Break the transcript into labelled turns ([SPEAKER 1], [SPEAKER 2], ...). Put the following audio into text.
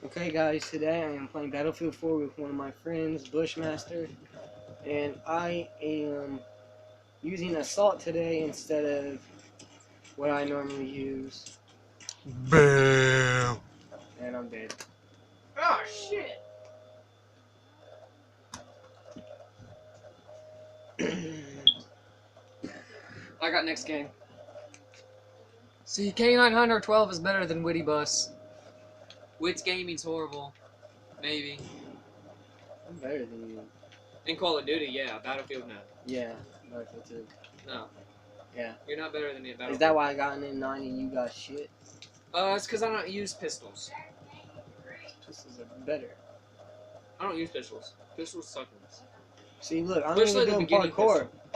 [SPEAKER 1] Okay guys, today I am playing Battlefield 4 with one of my friends, Bushmaster, and I am using Assault today instead of what I normally use.
[SPEAKER 2] Bam!
[SPEAKER 1] And I'm dead.
[SPEAKER 3] Oh shit! I got next game. See, K900 12 is better than Witty Bus. Wits Gaming's horrible. Maybe.
[SPEAKER 1] I'm better than you.
[SPEAKER 3] In Call of Duty, yeah. Battlefield, no.
[SPEAKER 1] Yeah, Battlefield 2.
[SPEAKER 3] No.
[SPEAKER 1] Yeah.
[SPEAKER 3] You're not better than me at Battlefield.
[SPEAKER 1] Is that why I got an M9 and you got shit?
[SPEAKER 3] It's because I don't use pistols.
[SPEAKER 1] Pistols are better.
[SPEAKER 3] I don't use pistols. Pistols suck.
[SPEAKER 1] See, look, I'm
[SPEAKER 3] Especially
[SPEAKER 1] even
[SPEAKER 3] the
[SPEAKER 1] doing
[SPEAKER 3] beginning
[SPEAKER 1] parkour.
[SPEAKER 3] pistol.